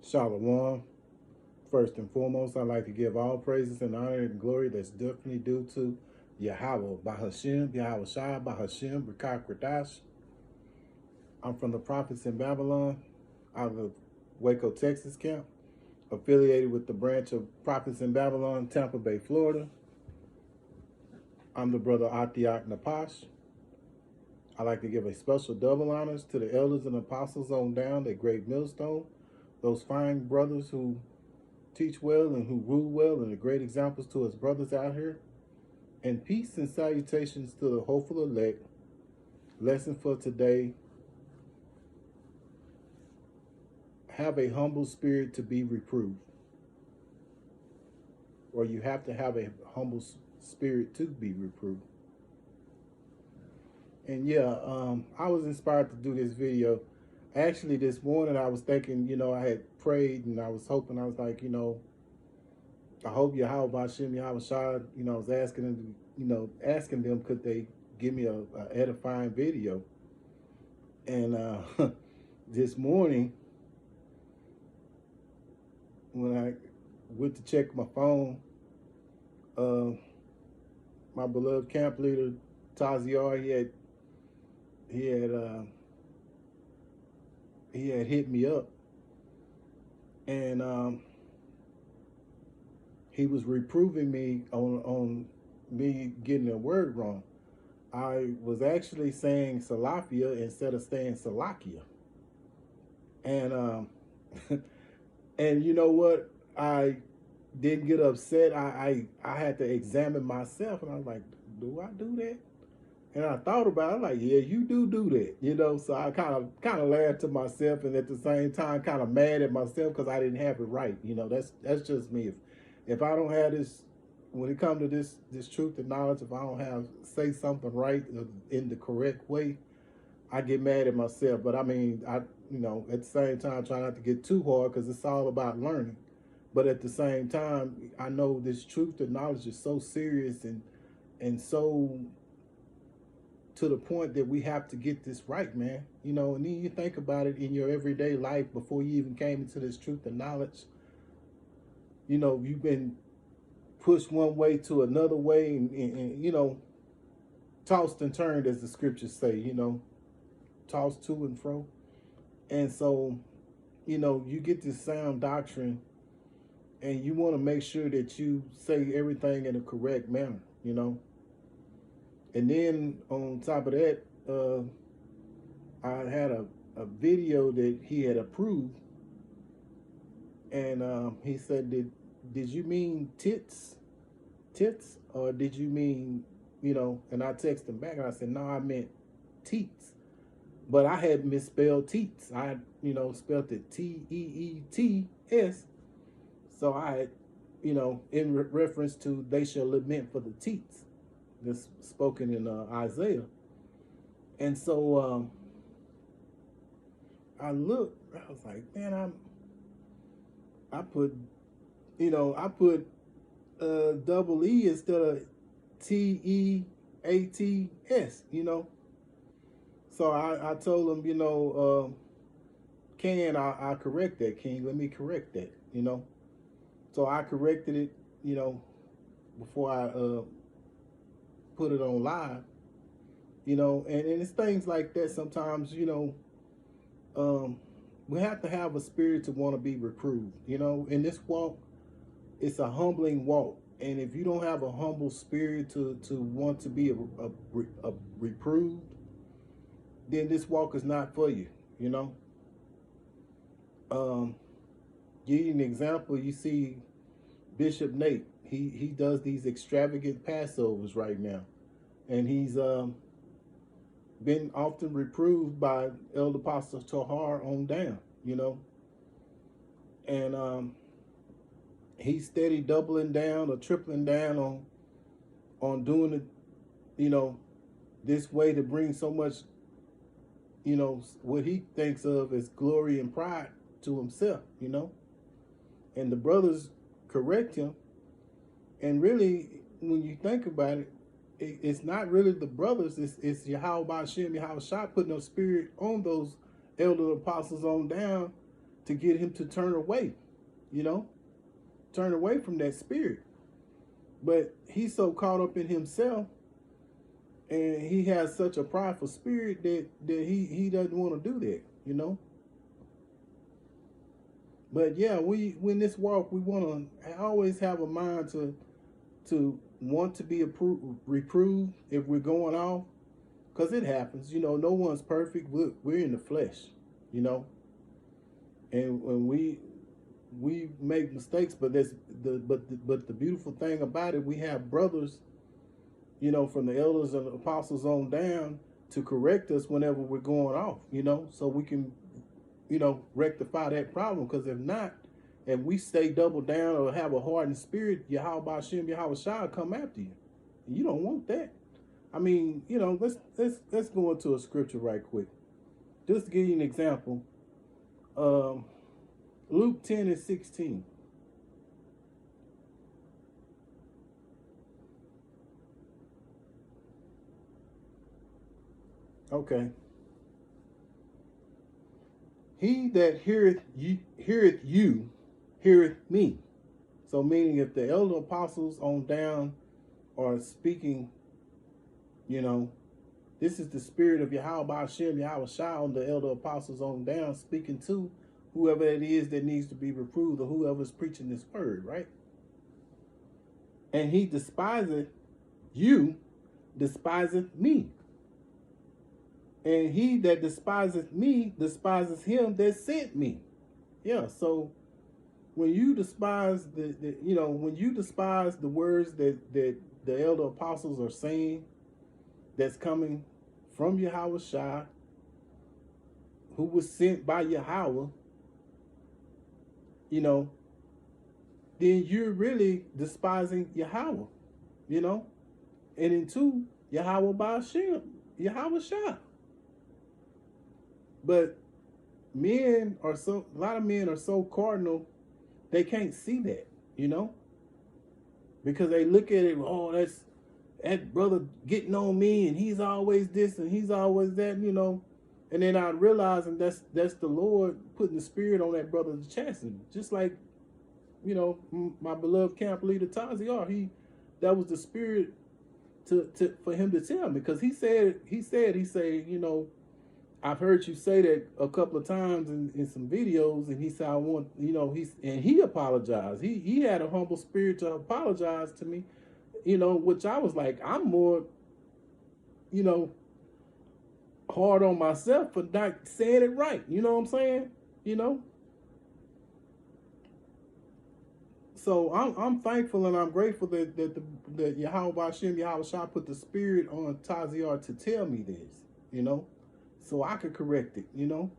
Shalom. First and foremost, I'd like to give all praises and honor and glory that's definitely due to Yahweh, Bahashem, Yahweh Shai, Bahashem, Rekah Kradash. I'm from the Prophets in Babylon, out of the Waco, Texas camp, affiliated with the branch of Prophets in Babylon, Tampa Bay, Florida. I'm the brother Atiak Napash. I'd like to give a special double honors to the elders and apostles on down at Great Millstone, those fine brothers who teach well and who rule well, and the great examples to his brothers out here. And peace and salutations to the hopeful elect. Lesson for today: have a humble spirit to be reproved. Or you have to have a humble spirit to be reproved. And yeah, I was inspired to do this video. Actually, this morning I was thinking, I had prayed and I was hoping, I was like, I hope Yahweh Bashem, Yahweh Shai, I was asking them, asking them could they give me a edifying video. And this morning, when I went to check my phone, my beloved camp leader, Taziar, he had hit me up, and he was reproving me on me getting a word wrong. I was actually saying Salafia instead of saying Salakia. And and you know what? I didn't get upset. I had to examine myself, and I was like, do I do that? And I thought about it, I'm like, yeah, you do that, So I kind of laughed to myself, and at the same time, kind of mad at myself because I didn't have it right. That's just me. If I don't have this, when it comes to this truth and knowledge, if I don't say something right in the correct way, I get mad at myself. But I mean, at the same time, try not to get too hard because it's all about learning. But at the same time, I know this truth and knowledge is so serious and so to the point that we have to get this right, man. And then you think about it in your everyday life before you even came into this truth and knowledge. You've been pushed one way to another way and tossed and turned, as the scriptures say, tossed to and fro. And so, you get this sound doctrine and you want to make sure that you say everything in a correct manner, And then on top of that, I had a video that he had approved, and he said, did you mean tits, or did you mean, and I texted him back and I said, no, I meant teats. But I had misspelled teats. I had, spelled it Teets. So I had, in reference to they shall lament for the teats. This spoken in Isaiah. And so I looked, I was like, man, I put double E instead of Teats, So I told him, Ken, I'll correct that, King. Let me correct that, So I corrected it, before I put it on live, and it's things like that sometimes, we have to have a spirit to want to be reproved, in this walk. It's a humbling walk, and if you don't have a humble spirit to want to be a reproved, then this walk is not for you, Give you an example. You see Bishop Nate, he does these extravagant Passovers right now, and he's been often reproved by Elder Apostle Tahar on down, and he's steady doubling down or tripling down on doing it, this way to bring so much, what he thinks of as glory and pride to himself, and the brothers correct him. And really, when you think about it, it's not really the brothers, it's Yahweh Bashem, Yahweh Shai putting a spirit on those elder apostles on down to get him to turn away, you know, turn away from that spirit. But he's so caught up in himself, and he has such a prideful spirit that he doesn't want to do that, you know. But yeah, we in this walk, we want to always have a mind to want to be reproved if we're going off, because it happens, you know. No one's perfect. We're in the flesh, you know, and when we make mistakes, but the beautiful thing about it, we have brothers, you know, from the elders and the apostles on down to correct us whenever we're going off, you know, so we can, you know, rectify that problem. Because if not, and we stay double down or have a hardened spirit, Yahweh Shem, Yahweh Shah come after you. You don't want that. I mean, you know, let's go into a scripture right quick. Just to give you an example. Luke 10:16. Okay. He that heareth you heareth me. So meaning, if the elder apostles on down are speaking, you know, this is the spirit of Yahweh Hashem, Yahweh Shah on the elder apostles on down, speaking to whoever it is that needs to be reproved, or whoever's preaching this word, right? And he despiseth you, despiseth me. And he that despiseth me, despises him that sent me. Yeah, so when you despise when you despise the words that the elder apostles are saying, that's coming from Yahweh Shah, who was sent by Yahweh, you know, then you're really despising Yahweh, you know, and into Yahweh Ba'ashem, Yahweh Shah. But a lot of men are so cardinal, they can't see that, you know, because they look at it, oh, that brother getting on me, and he's always this and he's always that, you know. And then I realizing that's the Lord putting the spirit on that brother to chasten. Just like, you know, my beloved camp leader Taziar, that was the spirit for him to tell me, because he said, you know, I've heard you say that a couple of times in some videos, and he said, I want, you know, he apologized. He had a humble spirit to apologize to me, you know, which I was like, I'm more, you know, hard on myself for not saying it right. You know what I'm saying? You know? So I'm thankful and I'm grateful that Yahweh Hashem, Yahweh Shah put the spirit on Taziar to tell me this, you know, so I could correct it, you know.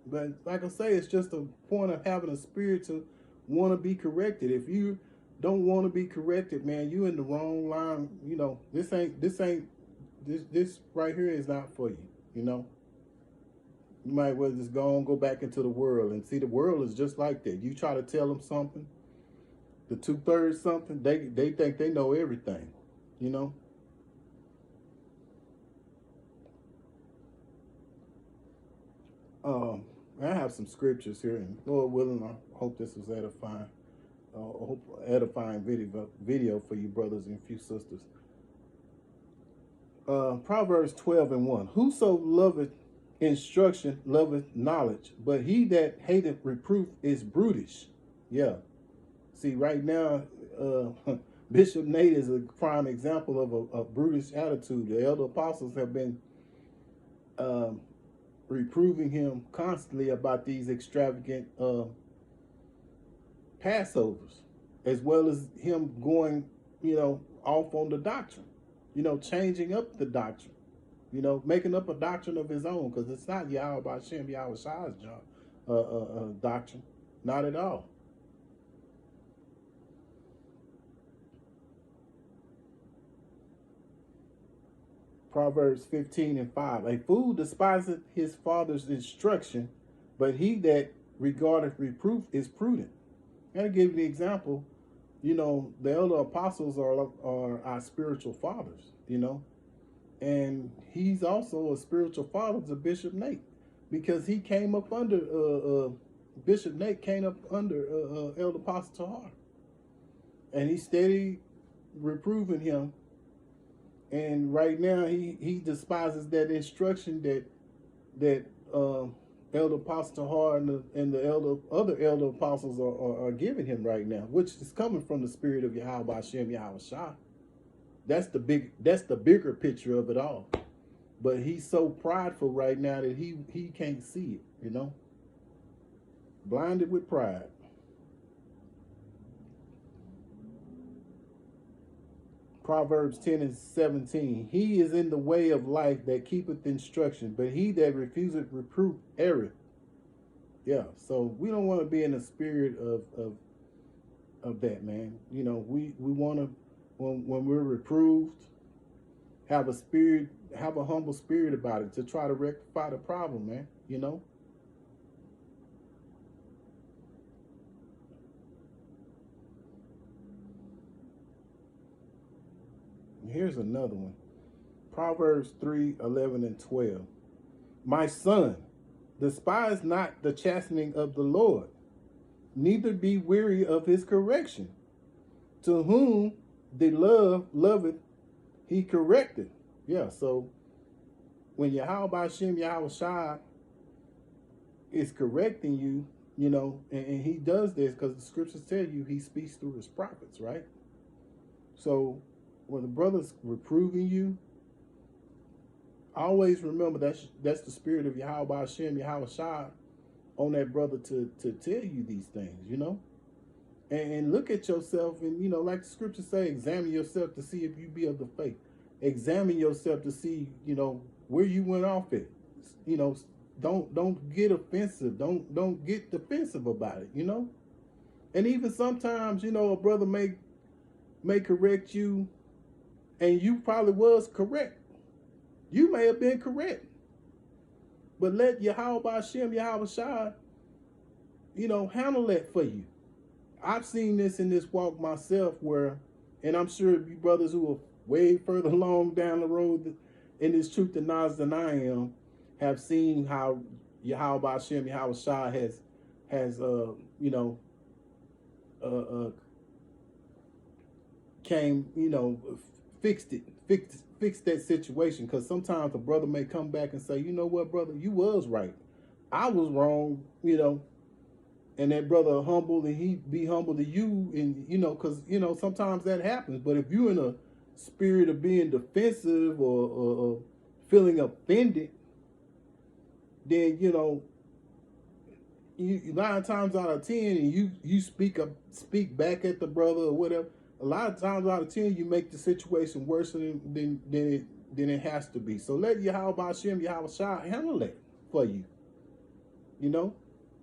But like I say, it's just a point of having a spirit to want to be corrected. If you don't want to be corrected, man, you in the wrong line. You know, this right here is not for you, you know. You might well just go back into the world, and see, the world is just like that. You try to tell them something, the 2/3 something, they think they know everything, you know. I have some scriptures here, and Lord willing, I hope this was edifying video for you brothers and few sisters. Proverbs 12:1. Whoso loveth instruction loveth knowledge, but he that hateth reproof is brutish. Yeah. See, right now, Bishop Nate is a prime example of a brutish attitude. The elder apostles have been reproving him constantly about these extravagant Passovers, as well as him going, you know, off on the doctrine, you know, changing up the doctrine, you know, making up a doctrine of his own, because it's not Yahweh Hashem, Yahweh Shah's doctrine, not at all. Proverbs 15:5. A fool despiseth his father's instruction, but he that regardeth reproof is prudent. And to give you the example, you know, the elder apostles are our spiritual fathers, you know, and he's also a spiritual father to Bishop Nate. because he came up under Bishop Nate came up under Elder Apostle Tahar, and he steady reproving him. And right now he despises that instruction that Elder Apostle Tahar and the other elder apostles are giving him right now, which is coming from the spirit of Yahweh Hashem Yahweh Shah. That's the bigger picture of it all. But he's so prideful right now that he can't see it, you know? Blinded with pride. Proverbs 10:17. He is in the way of life that keepeth instruction, but he that refuseth reproof erreth. Yeah, so we don't want to be in the spirit of that, man. You know, we want to, when we're reproved, have a humble spirit about it to try to rectify the problem, man, you know? Here's another one. Proverbs 3:11-12. My son, despise not the chastening of the Lord, neither be weary of his correction. To whom the loveth, he corrected. Yeah, so when Yahweh Hashem Yahweh Shai is correcting you, you know, and he does this because the scriptures tell you he speaks through his prophets, right? So when the brother's reproving you, always remember that's the spirit of Yahweh Hashem Yahweh Shai on that brother to tell you these things, you know? And look at yourself, and, you know, like the scriptures say, examine yourself to see if you be of the faith. Examine yourself to see, you know, where you went off at. You know, don't get offensive. Don't get defensive about it, you know? And even sometimes, you know, a brother may correct you, and you probably was correct. You may have been correct. But let Yahweh Hashem Yahweh Shai, you know, handle that for you. I've seen this in this walk myself where, and I'm sure you brothers who are way further along down the road in this truth and knowledge than I am have seen how Yahweh Hashem Yahweh Shai has you know, came, you know, fixed that situation. Because sometimes a brother may come back and say, you know what, brother, you was right, I was wrong, you know. And that brother humble, and he be humble to you, and, you know, because, you know, sometimes that happens. But if you're in a spirit of being defensive or feeling offended, then, you know, you 9 times out of 10, and you speak back at the brother or whatever, a lot of times out of 10 you make the situation worse than it has to be. So let Yahweh Hashem Yahweh Shai handle that for you. You know,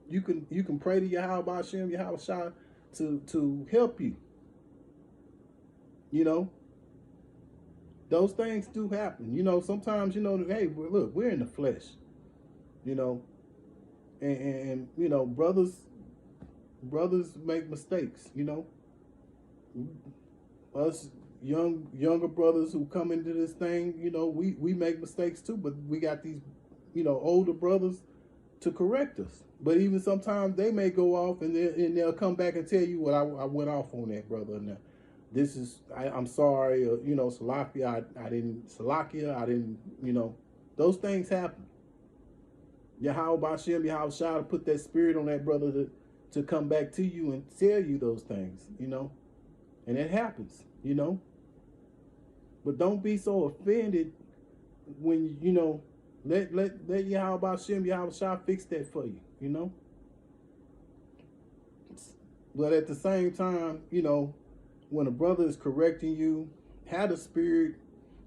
you can pray to Yahweh Hashem Yahweh Shai to help you. You know, those things do happen. You know, sometimes, you know, hey, look, we're in the flesh. You know, and you know, brothers make mistakes. You know, us younger brothers who come into this thing, you know, we make mistakes too. But we got these, you know, older brothers to correct us. But even sometimes they may go off and they'll come back and tell you, well, I went off on that, brother. And this is, I'm sorry, you know, Salakia, I didn't, you know, those things happen. Yahweh Hashem, Yahweh Shai to put that spirit on that brother to come back to you and tell you those things, you know. And it happens, you know. But don't be so offended when, you know, let Yahweh Hashem, Yahweh Shai fix that for you, you know. But at the same time, you know, when a brother is correcting you, have a spirit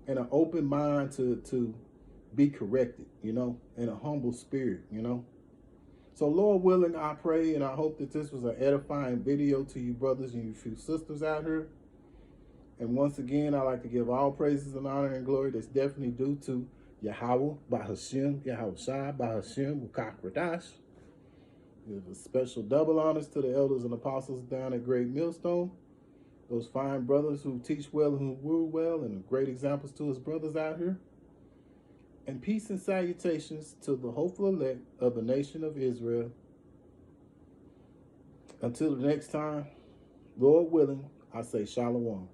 and an open mind to be corrected, you know, and a humble spirit, you know. So Lord willing, I pray and I hope that this was an edifying video to you brothers and you few sisters out here. And once again, I'd like to give all praises and honor and glory that's definitely due to Yahweh, Bahashem, Yahweh Shai, Bahashem, Ukakradash. Give a special double honors to the elders and apostles down at Great Millstone. Those fine brothers who teach well and who rule well, and great examples to his brothers out here. And peace and salutations to the hopeful elect of the nation of Israel. Until the next time, Lord willing, I say shalom.